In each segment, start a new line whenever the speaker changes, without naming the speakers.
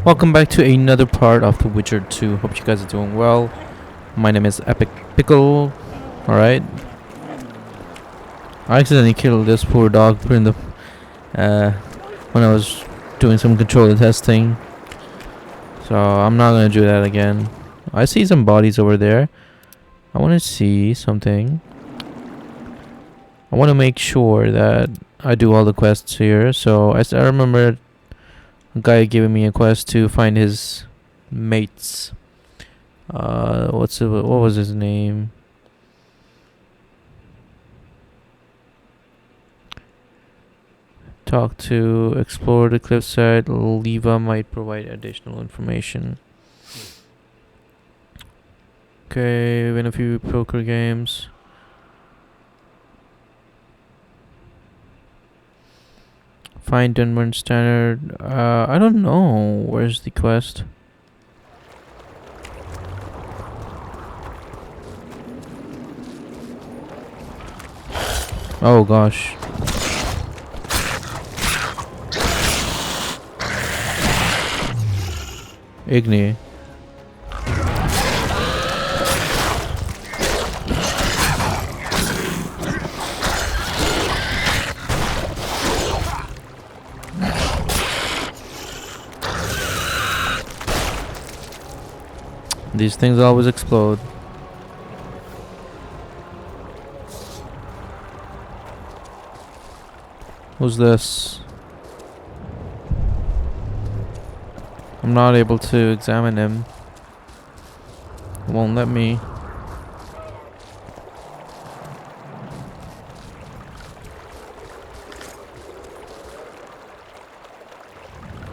Welcome back to another part of The Witcher 2. Hope you guys are doing well. My name is Epic Pickle. Alright. I accidentally killed this poor dog in the when I was doing some controller testing. So I'm not gonna do that again. I see some bodies over there. I wanna see something. I wanna make sure that I do all the quests here. So I remember a guy giving me a quest to find his mates. What was his name? Talk to, explore the cliffside. Leva might provide additional information. Okay, win a few poker games. Find Dunburn Standard. I don't know. Where's the quest? Oh gosh. Igni. These things always explode. Who's this? I'm not able to examine him. It won't let me.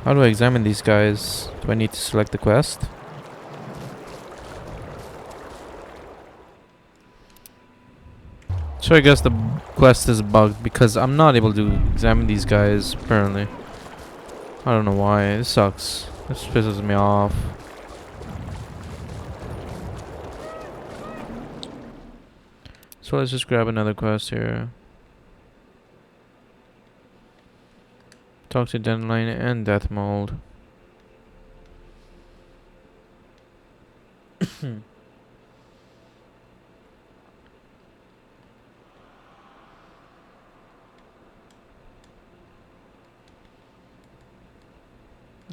How do I examine these guys? Do I need to select the quest? So I guess the quest is bugged because I'm not able to examine these guys apparently. I don't know why. This sucks. This pisses me off. So let's just grab another quest here. Talk to Dandelion and Death Mold.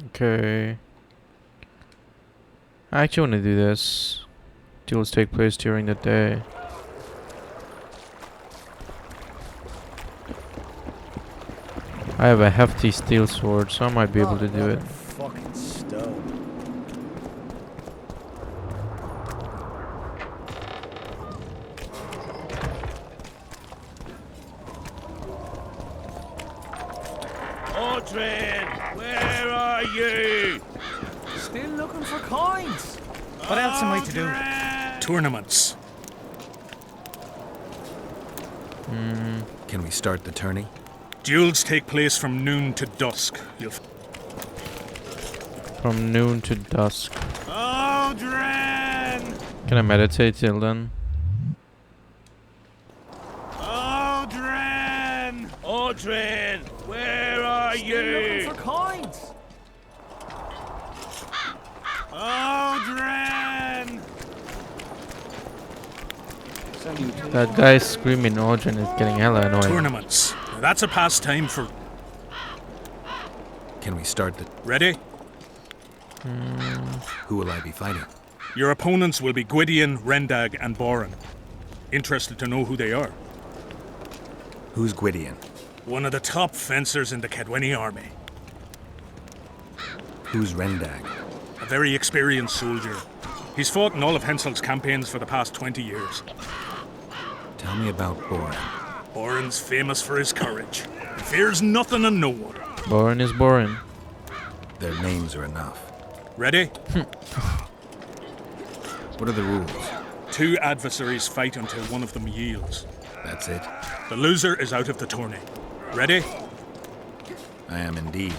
Okay. I actually want to do this. Duels take place during the day. I have a hefty steel sword, so I might be able to do it.
Fucking stone.
Audrin, where are you?
Still looking for coins. What else am I to do?
Tournaments.
Can we start the tourney?
Duels take place from noon to dusk.
From noon to dusk.
Audrin!
Can I meditate till then?
Audrin! Audrin, where are
Still looking
you?
for coins.
Audrin!
That guy screaming Audrin is getting hella annoying.
Tournaments. Now that's a pastime for...
Can we start the...
Ready?
Who will I be fighting?
Your opponents will be Gwydion, Rendag, and Boran. Interested to know who they are?
Who's Gwydion?
One of the top fencers in the Kedweni army.
Who's Rendag?
A very experienced soldier. He's fought in all of Hensel's campaigns for the past 20 years.
Tell me about Boran.
Boran's famous for his courage. He fears nothing and no one.
Boring is boring.
Their names are enough.
Ready?
What are the rules?
Two adversaries fight until one of them yields.
That's it?
The loser is out of the tourney. Ready?
I am indeed.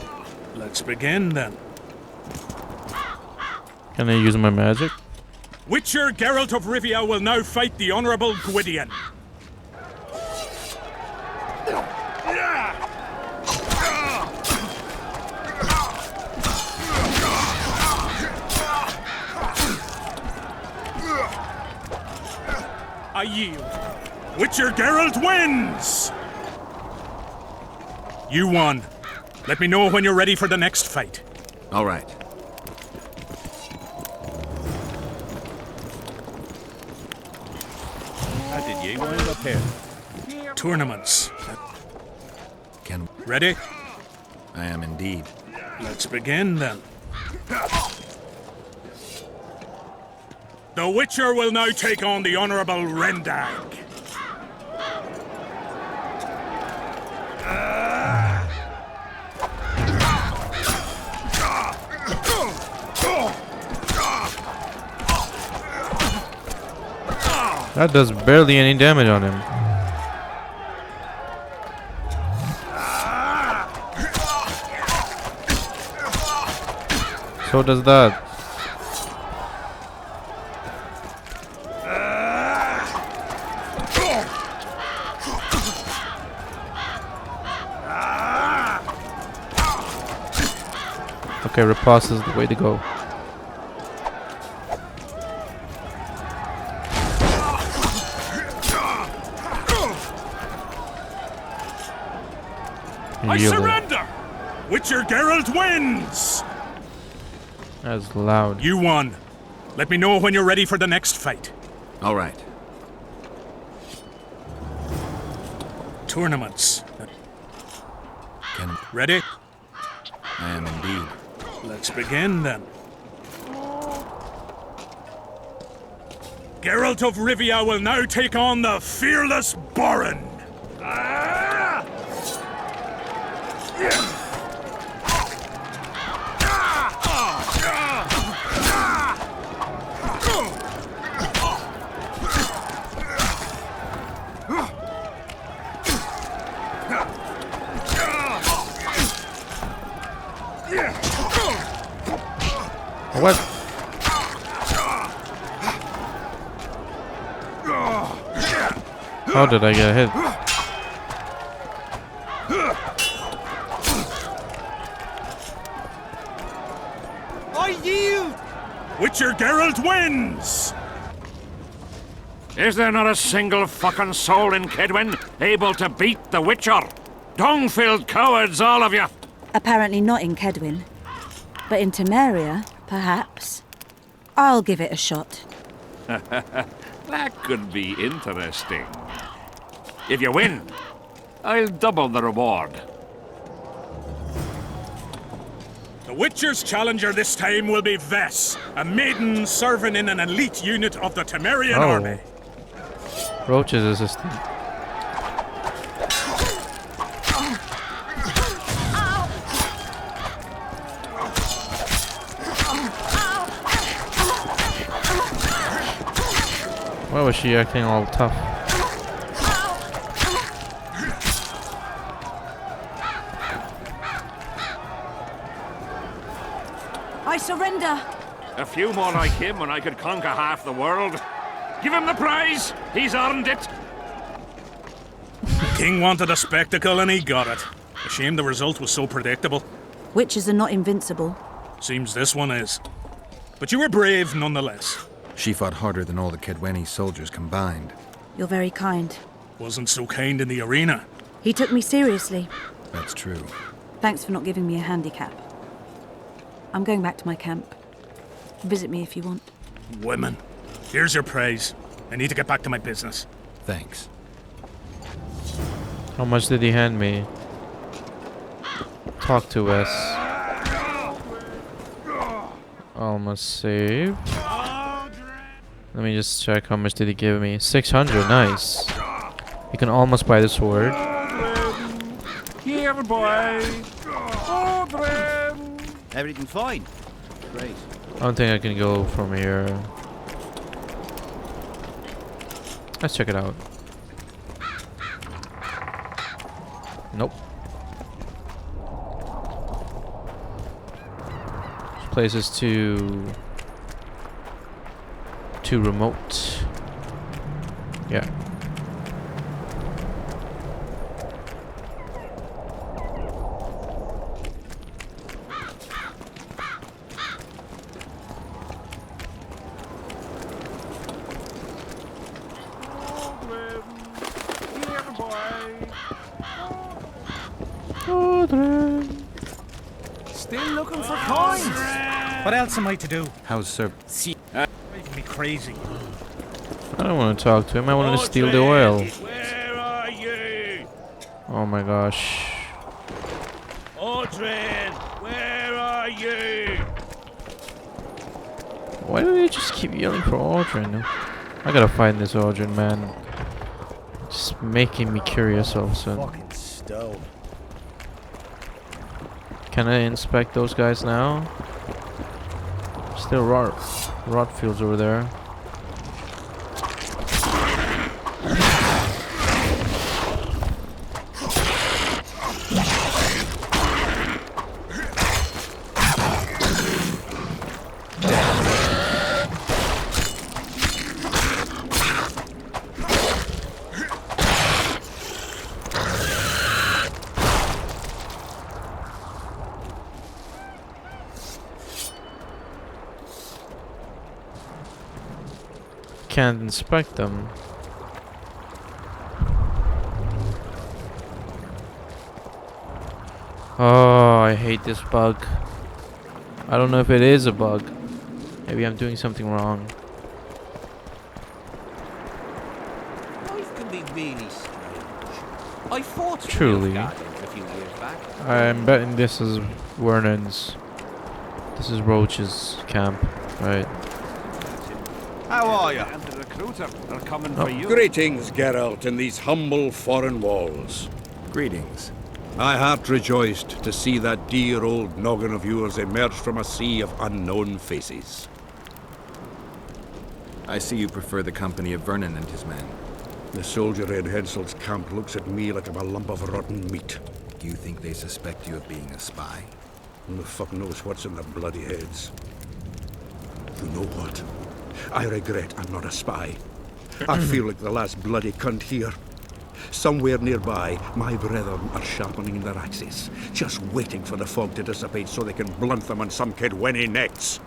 Let's begin then.
Can I use my magic?
Witcher Geralt of Rivia will now fight the Honourable Gwydion. I yield. Witcher Geralt wins! You won. Let me know when you're ready for the next fight.
All right.
How did you wind up here?
Tournaments.
Can
Ready?
I am indeed.
Let's begin then. The Witcher will now take on the Honorable Rendag.
That does barely any damage on him. So does that. Okay, riposte is the way to go.
I
Yielded.
surrender! Witcher Geralt wins!
That's loud.
You won. Let me know when you're ready for the next fight.
All right.
Tournaments.
Can
Ready?
I am indeed.
Let's begin then. Geralt of Rivia will now take on the fearless Borin.
What? How did I get hit?
I yield!
Witcher Geralt wins!
Is there not a single fucking soul in Kedwin able to beat the Witcher? Dung-filled cowards, all of you!
Apparently not in Kedwin. But in Temeria, perhaps. I'll give it a shot.
That could be interesting. If you win, I'll double the reward.
The Witcher's challenger this time will be Vess, a maiden serving in an elite unit of the Temerian
Oh.
army.
Roach's assistant. Why was she acting all tough?
I surrender!
A few more like him and I could conquer half the world. Give him the prize! He's earned it!
The king wanted a spectacle and he got it. A shame the result was so predictable.
Witches are not invincible.
Seems this one is. But you were brave nonetheless.
She fought harder than all the Kedweni soldiers combined.
You're very kind.
Wasn't so kind in the arena.
He took me seriously.
That's true.
Thanks for not giving me a handicap. I'm going back to my camp. Visit me if you want.
Women. Here's your praise. I need to get back to my business.
Thanks.
How much did he hand me? Talk to us. Almost save. Let me just check how much did he give me. 600, nice. You can almost buy the sword.
Here, boy!
Everything fine? Great.
I don't think I can go from here. Let's check it out. Nope. This place is too remote. Yeah.
looking for coins. What else am I to do?
How's Sir...
Making me crazy.
I don't want to talk to him. I want to steal the oil.
Where are you?
Oh my gosh.
Audrin, where are you?
Why do they just keep yelling for Audrin? I gotta find this Audrin, man. Just making me curious all of a sudden.
Fucking stone.
Can I inspect those guys now? Still rot fields over there. Can't inspect them. Oh, I hate this bug. I don't know if it is a bug. Maybe I'm doing something wrong.
Life can be really strange. I fought
Truly.
a few years back.
I'm betting this is Vernon's. This is Roach's camp, right?
How are you?
And the recruiter are coming
Oh.
for you.
Greetings, Geralt, in these humble foreign walls.
Greetings.
My heart rejoiced to see that dear old noggin of yours emerge from a sea of unknown faces.
I see you prefer the company of Vernon and his men.
The soldier in Hensel's camp looks at me like I'm a lump of rotten meat.
Do you think they suspect you of being a spy?
Who the fuck knows what's in their bloody heads? You know what? I regret I'm not a spy. I feel like the last bloody cunt here. Somewhere nearby, my brethren are sharpening their axes, just waiting for the fog to dissipate so they can blunt them on some Kedwenny necks.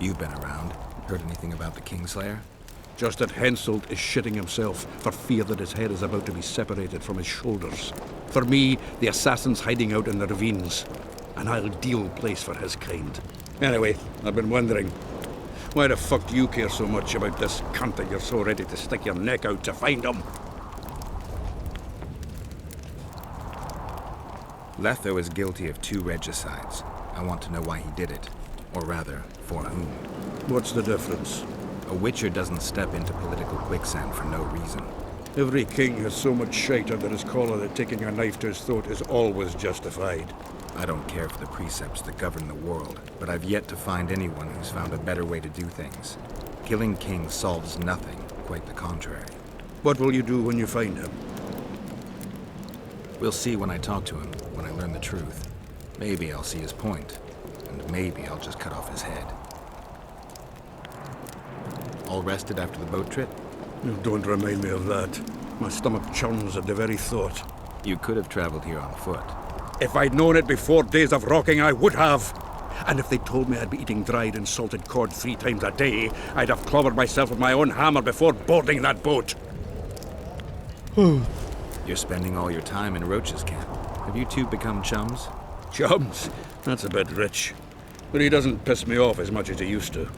You've been around. Heard anything about the Kingslayer?
Just that Henselt is shitting himself for fear that his head is about to be separated from his shoulders. For me, the assassin's hiding out in the ravines, an ideal place for his kind. Anyway, I've been wondering, why the fuck do you care so much about this cunt that you're so ready to stick your neck out to find him?
Letho is guilty of 2 regicides. I want to know why he did it. Or rather, for whom.
What's the difference?
A witcher doesn't step into political quicksand for no reason.
Every king has so much shite under his collar that taking a knife to his throat is always justified.
I don't care for the precepts that govern the world, but I've yet to find anyone who's found a better way to do things. Killing kings solves nothing, quite the contrary.
What will you do when you find him?
We'll see when I talk to him, when I learn the truth. Maybe I'll see his point, and maybe I'll just cut off his head. All rested after the boat trip?
You don't remind me of that. My stomach churns at the very thought.
You could have traveled here on foot.
If I'd known it before days of rocking, I would have. And if they told me I'd be eating dried and salted cod 3 times a day, I'd have clobbered myself with my own hammer before boarding that boat.
You're spending all your time in Roach's camp. Have you two become chums?
Chums? That's a bit rich. But he doesn't piss me off as much as he used to.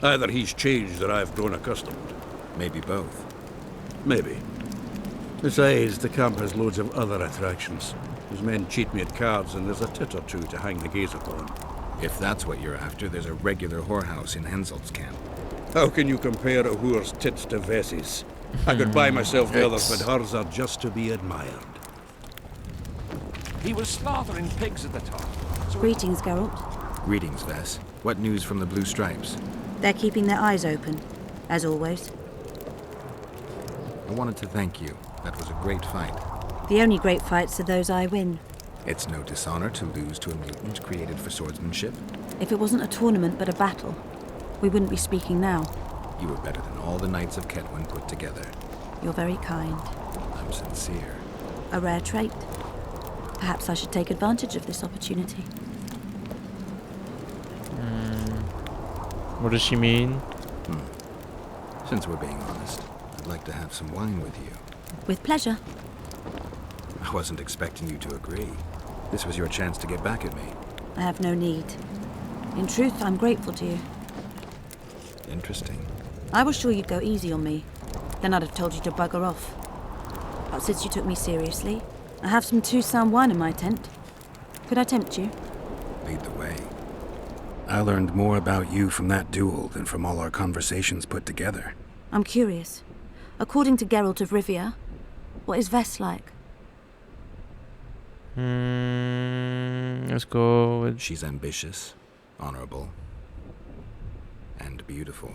Either he's changed or I've grown accustomed.
Maybe both.
Maybe. Besides, the camp has loads of other attractions. His men cheat me at cards, and there's a tit or two to hang the gaze upon.
If that's what you're after, there's a regular whorehouse in Henselt's camp.
How can you compare a whore's tits to Vessi's? I could buy myself the others, but hers are just to be admired.
He was slaughtering pigs at the top.
Greetings, Geralt.
Greetings, Vess. What news from the Blue Stripes?
They're keeping their eyes open, as always.
I wanted to thank you. That was a great fight.
The only great fights are those I win.
It's no dishonor to lose to a mutant created for swordsmanship.
If it wasn't a tournament but a battle, we wouldn't be speaking now.
You were better than all the knights of Kedwen put together.
You're very kind.
I'm sincere.
A rare trait. Perhaps I should take advantage of this opportunity.
What does she mean?
Since we're being honest, I'd like to have some wine with you.
With pleasure.
I wasn't expecting you to agree. This was your chance to get back at me.
I have no need. In truth, I'm grateful to you.
Interesting.
I was sure you'd go easy on me. Then I'd have told you to bugger off. But since you took me seriously, I have some Toussaint wine in my tent. Could I tempt you?
Lead the way. I learned more about you from that duel than from all our conversations put together.
I'm curious. According to Geralt of Rivia, what is Vess like?
Let's go with...
She's ambitious, honorable, and beautiful.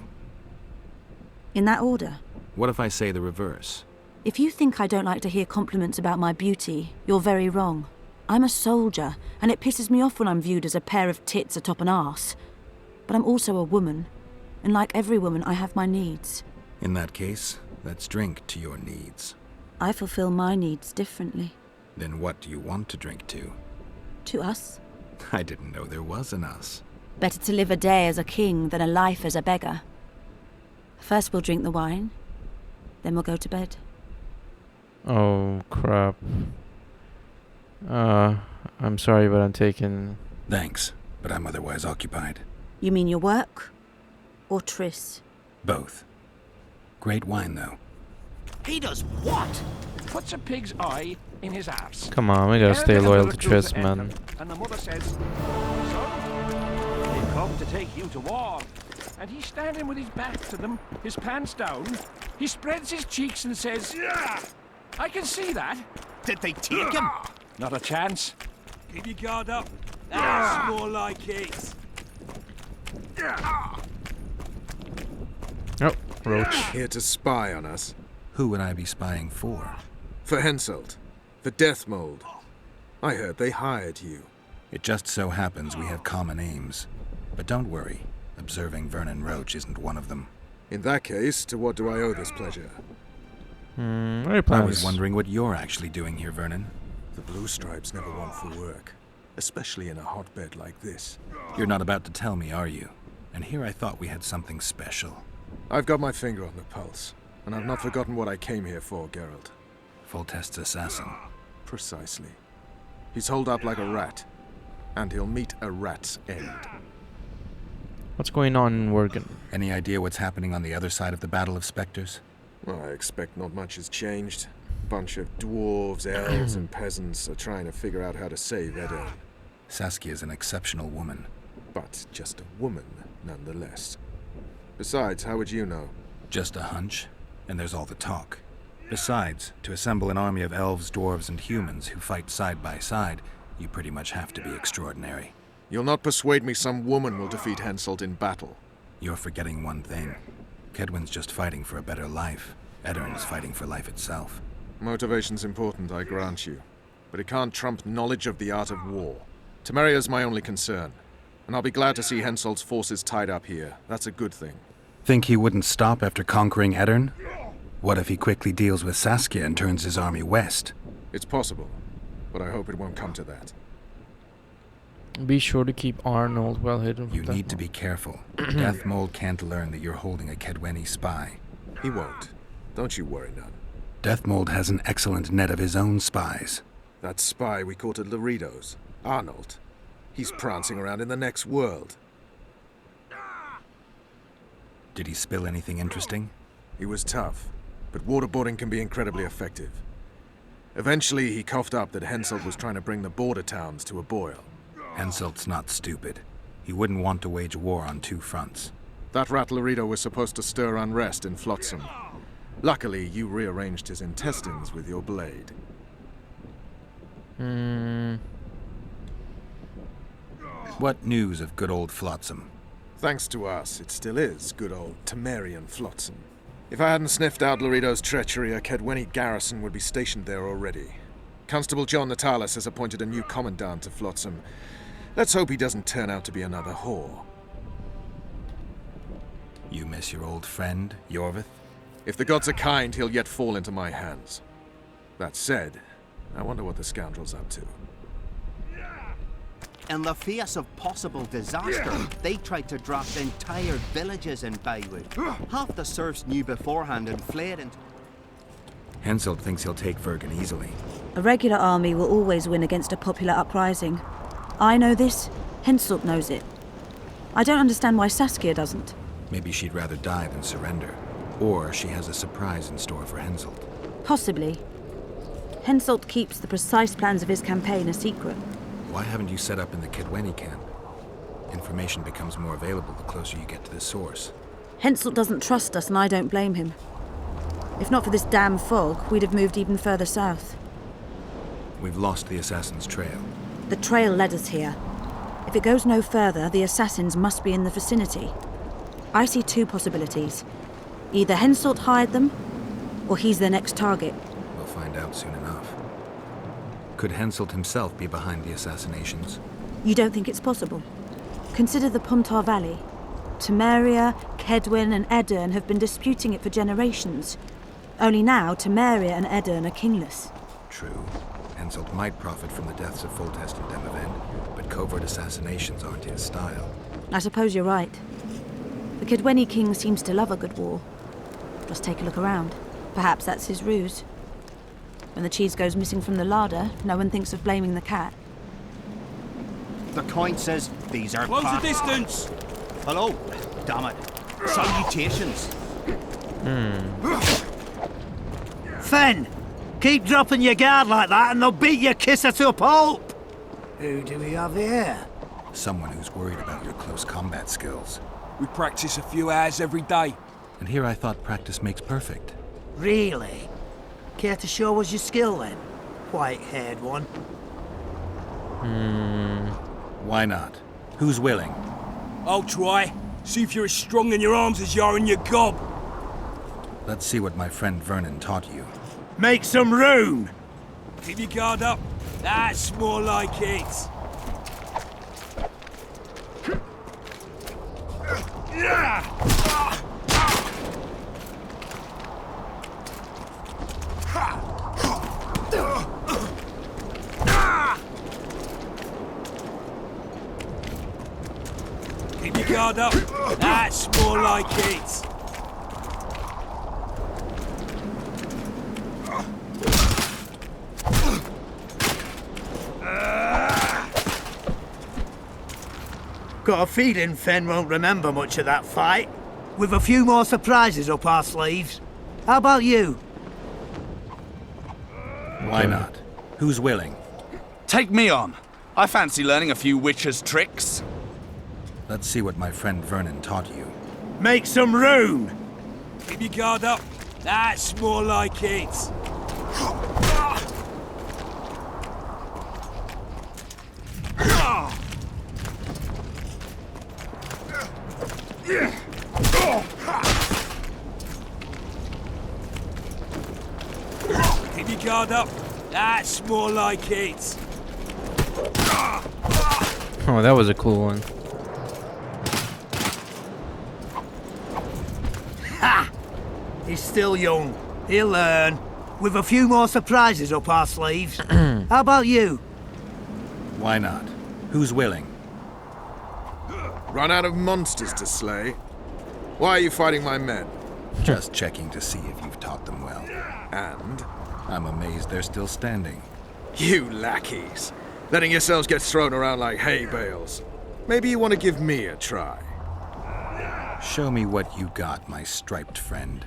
In that order?
What if I say the reverse?
If you think I don't like to hear compliments about my beauty, you're very wrong. I'm a soldier, and it pisses me off when I'm viewed as a pair of tits atop an arse. But I'm also a woman, and like every woman, I have my needs.
In that case, let's drink to your needs.
I fulfill my needs differently.
Then what do you want to drink to?
To us.
I didn't know there was an us.
Better to live a day as a king than a life as a beggar. First we'll drink the wine, then we'll go to bed.
Oh, crap. I'm sorry, but I'm taking...
Thanks, but I'm otherwise occupied.
You mean your work? Or Triss?
Both. Great wine, though.
He does what?
Puts a pig's eye in his arse.
Come on, we gotta stay loyal to Triss, man.
And the mother says, son, they've come to take you to war. And he's standing with his back to them, his pants down. He spreads his cheeks and says, yeah, I can see that.
Did they take him?
Not a chance.
Keep your guard up. That's more like it.
Oh, roach.
Here to spy on us.
Who would I be spying for?
For Henselt. The Death Mold. I heard they hired you.
It just so happens we have common aims. But don't worry, observing Vernon Roach isn't one of them.
In that case, to what do I owe this pleasure?
Very
I
plans.
was wondering what you're actually doing here, Vernon.
The Blue Stripes never want for work. Especially in a hotbed like this.
You're not about to tell me, are you? And here I thought we had something special.
I've got my finger on the pulse. And I've not forgotten what I came here for, Geralt.
Foltest's assassin.
Precisely. He's holed up like a rat. And he'll meet a rat's end.
What's going on in Worgen?
Any idea what's happening on the other side of the Battle of Spectres?
Well, I expect not much has changed. Bunch of dwarves, elves, and peasants are trying to figure out how to save Edirn.
Saskia's an exceptional woman.
But just a woman, nonetheless. Besides, how would you know?
Just a hunch, and there's all the talk. Besides, to assemble an army of elves, dwarves, and humans who fight side by side, you pretty much have to be extraordinary.
You'll not persuade me some woman will defeat Henselt in battle.
You're forgetting one thing. Kedwen's just fighting for a better life. Edirn's fighting for life itself.
Motivation's important, I grant you. But it can't trump knowledge of the art of war. Temeria's my only concern. And I'll be glad to see Henselt's forces tied up here. That's a good thing.
Think he wouldn't stop after conquering Edirn? What if he quickly deals with Saskia and turns his army west?
It's possible. But I hope it won't come to that.
Be sure to keep Arnold well hidden.
You need to be careful. Death Mold can't learn that you're holding a Kedweni spy.
He won't. Don't you worry none.
Death Mold has an excellent net of his own spies.
That spy we caught at Laredo's, Arnold. He's prancing around in the next world.
Did he spill anything interesting?
He was tough, but waterboarding can be incredibly effective. Eventually, he coughed up that Henselt was trying to bring the border towns to a boil.
Henselt's not stupid. He wouldn't want to wage war on two fronts.
That rat Laredo was supposed to stir unrest in Flotsam. Luckily, you rearranged his intestines with your blade.
What news of good old Flotsam?
Thanks to us, it still is good old Temerian Flotsam. If I hadn't sniffed out Laredo's treachery, a Kedweni garrison would be stationed there already. Constable John Natalis has appointed a new commandant to Flotsam. Let's hope he doesn't turn out to be another whore.
You miss your old friend, Yorvith?
If the gods are kind, he'll yet fall into my hands. That said, I wonder what the scoundrel's up to.
In the face of possible disaster, they tried to draft entire villages in Bywood. Half the serfs knew beforehand and fled and...
Henselt thinks he'll take Vergen easily.
A regular army will always win against a popular uprising. I know this, Henselt knows it. I don't understand why Saskia doesn't.
Maybe she'd rather die than surrender. Or she has a surprise in store for Henselt.
Possibly. Henselt keeps the precise plans of his campaign a secret.
Why haven't you set up in the Kedweni camp? Information becomes more available the closer you get to the source.
Henselt doesn't trust us, and I don't blame him. If not for this damn fog, we'd have moved even further south.
We've lost the assassin's trail.
The trail led us here. If it goes no further, the assassins must be in the vicinity. I see two possibilities. Either Henselt hired them, or he's their next target.
We'll find out soon enough. Could Henselt himself be behind the assassinations?
You don't think it's possible? Consider the Puntar Valley. Temeria, Kedwen, and Edirn have been disputing it for generations. Only now, Temeria and Edirn are kingless.
True. Henselt might profit from the deaths of Foltest and Demavend, but covert assassinations aren't his style.
I suppose you're right. The Kedweni king seems to love a good war. Just take a look around. Perhaps that's his ruse. When the cheese goes missing from the larder, no one thinks of blaming the cat.
The coin says these are
Close the distance!
Hello. Damn it. Salutations.
Fen! Keep dropping your guard like that and they'll beat your kisser to a pulp! Who do we have here?
Someone who's worried about your close combat skills.
We practice a few hours every day.
And here I thought practice makes perfect.
Really? Care to show us your skill then? White-haired one.
Why not? Who's willing?
I'll try. See if you're as strong in your arms as you are in your gob.
Let's see what my friend Vernon taught you.
Make some room!
Keep your guard up. That's more like it. Keep your guard up. That's more like it.
Got a feeling Fen won't remember much of that fight. With a few more surprises up our sleeves. How about you?
Why not? Who's willing?
Take me on. I fancy learning a few witcher's tricks.
Let's see what my friend Vernon taught you.
Make some room!
Keep your guard up. That's more like it. Keep your guard up. That's more like it.
Oh, that was a cool one.
Ha! He's still young. He'll learn. With a few more surprises up our sleeves. How about you?
Why not? Who's willing?
Run out of monsters to slay? Why are you fighting my men?
Just checking to see if you've taught them well.
And?
I'm amazed they're still standing.
You lackeys. Letting yourselves get thrown around like hay bales. Maybe you want to give me a try.
Show me what you got, my striped friend.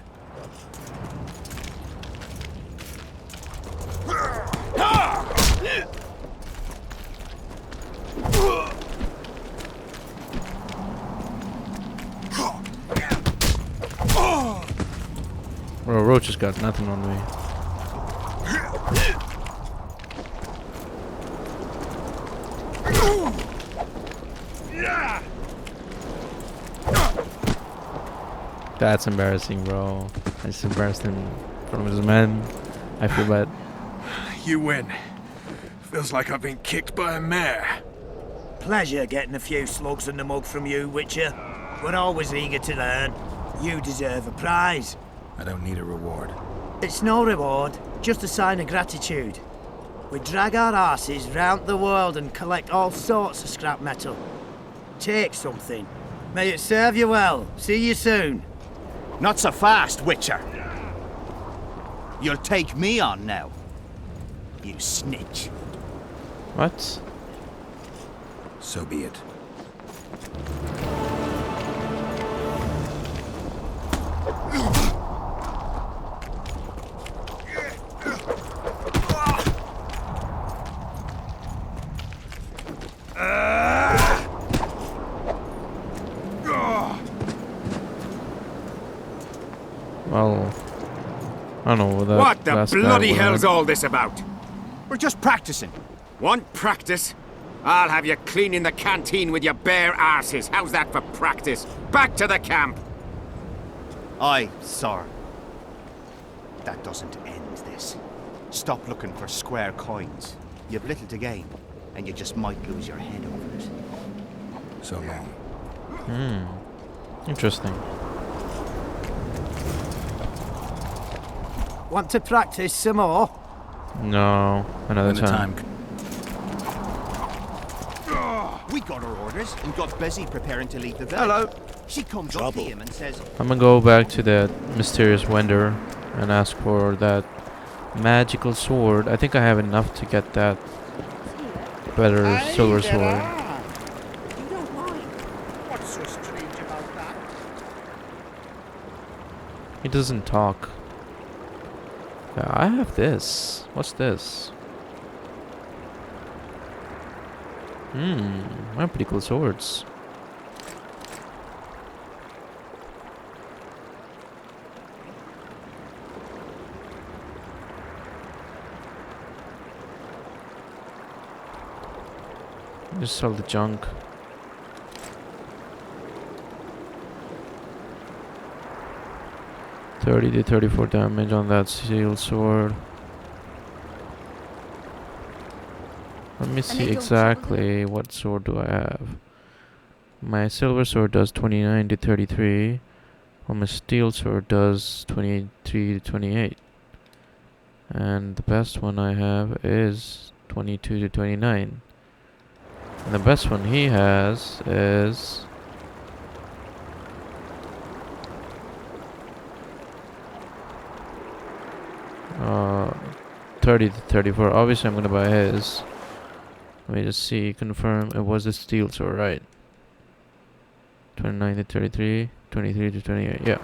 Bro, Roach has got nothing on me. That's embarrassing, bro. I just embarrassed him in front of his men. I feel bad.
You win. Feels like I've been kicked by a mare.
Pleasure getting a few slugs in the mug from you, Witcher. We're always eager to learn. You deserve a prize.
I don't need a reward.
It's no reward, just a sign of gratitude. We drag our asses round the world and collect all sorts of scrap metal. Take something. May it serve you well. See you soon.
Not so fast, Witcher. You'll take me on now. You snitch.
What?
So be it.
Well, I don't know what that
What the
last guy
bloody
would
hell's
have-
all this about?
We're just practicing.
Want practice? I'll have you cleaning the canteen with your bare arses. How's that for practice? Back to the camp!
Aye, sir. That doesn't end this. Stop looking for square coins. You've little to gain, and you just might lose your head over it.
So long.
Interesting.
Want to practice some more?
No, another
When the
time.
time
We got our orders and got busy preparing to leave the village.
Hello.
She comes up to him and says,
I'm gonna go back to that mysterious vendor and ask for that magical sword. I think I have enough to get that better silver sword.
You don't mind. What's so strange about that?
He doesn't talk. Yeah, I have this. What's this? I have pretty cool swords. Just sell the junk. $30 to 34 damage on that steel sword. Let me see exactly what sword do I have. My silver sword does 29 to 33, while my steel sword does 23 to 28. And the best one I have is 22 to 29. And the best one he has is 30 to 34. Obviously I'm gonna buy his. Let me just see, confirm it was a steel sword, right? 29 to 33, 23 to 28, yeah.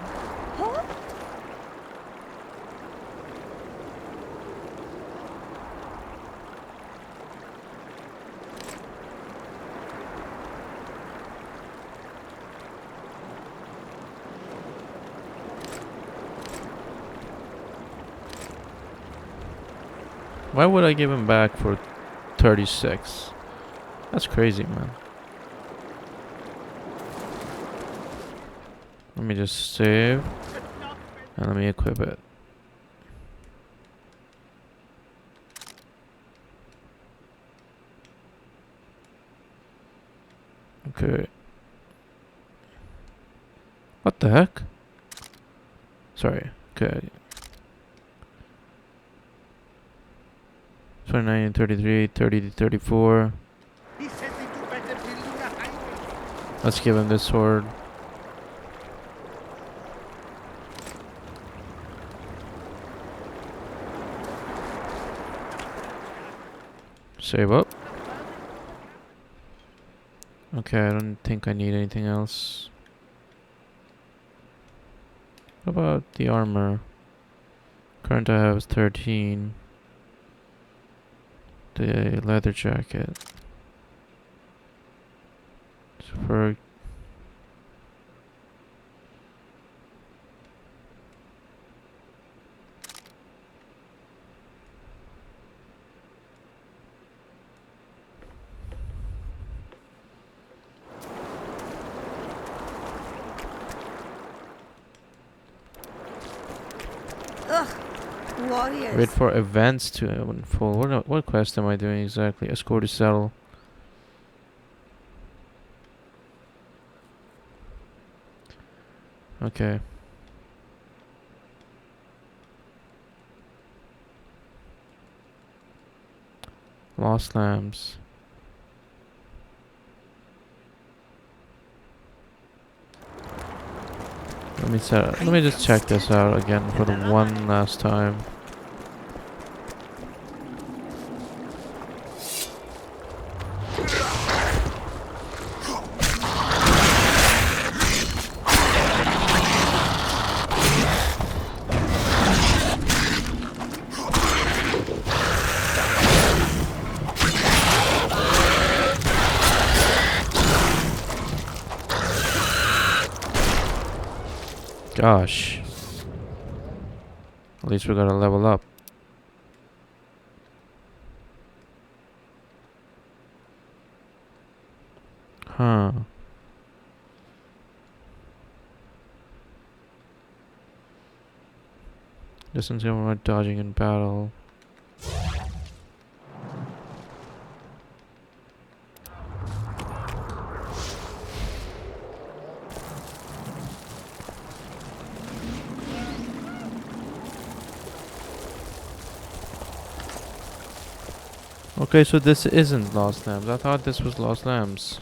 Why would I give him back for 36? That's crazy, man. Let me just save and let me equip it. Okay. What the heck? Sorry. Okay. 29 and 33, 30 to 34. Let's give him this sword. Save up. Okay, I don't think I need anything else. What about the armor? Current I have is 13. The leather jacket. For
warriors.
wait for events to unfold. What quest am I doing exactly? Escort to settle. Okay. Lost lambs. Let me just check this out again for the one last time. Gosh. At least we gotta level up. Huh. Distance when dodging in battle. Okay, so this isn't Lost Lambs. I thought this was Lost Lambs.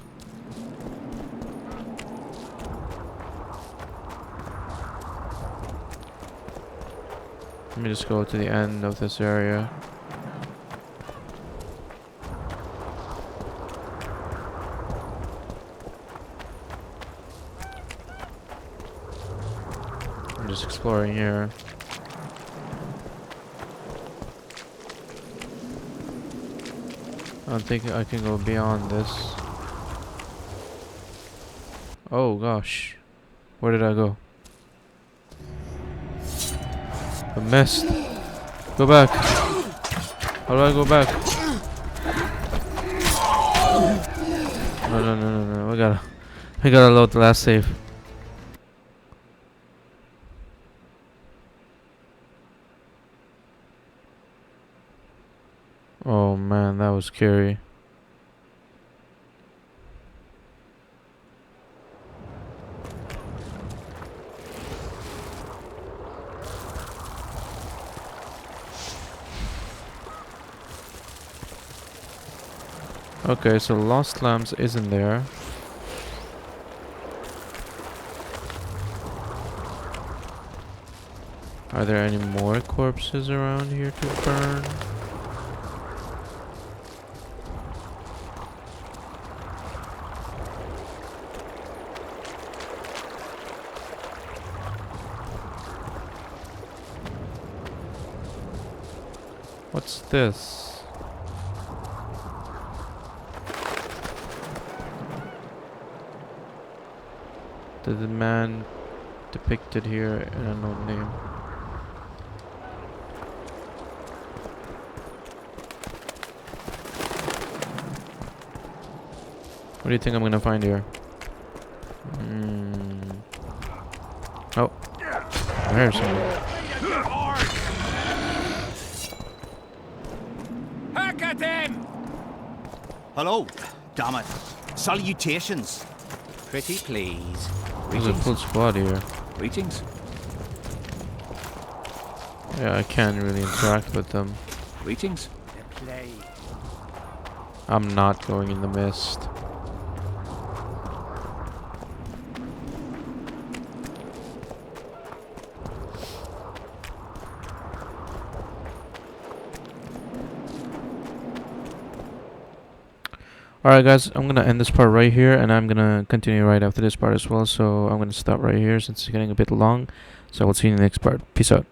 Let me just go to the end of this area. I'm just exploring here. I don't think I can go beyond this. Oh gosh. Where did I go? I missed. Go back. How do I go back? No. We gotta load the last save. Oh man, that was scary. Okay, so Lost Lambs isn't there. Are there any more corpses around here to burn? What's this? The man depicted here an unknown name. What do you think I'm gonna find here? Oh, there's someone.
Hack at them! Hello, damn it. Salutations. Pretty please.
There's a full squad here.
Greetings.
Yeah, I can't really interact with them.
Greetings.
I'm not going in the mist. Alright guys, I'm gonna end this part right here, and I'm gonna continue right after this part as well, so I'm gonna stop right here since it's getting a bit long. So I will see you in the next part. Peace out.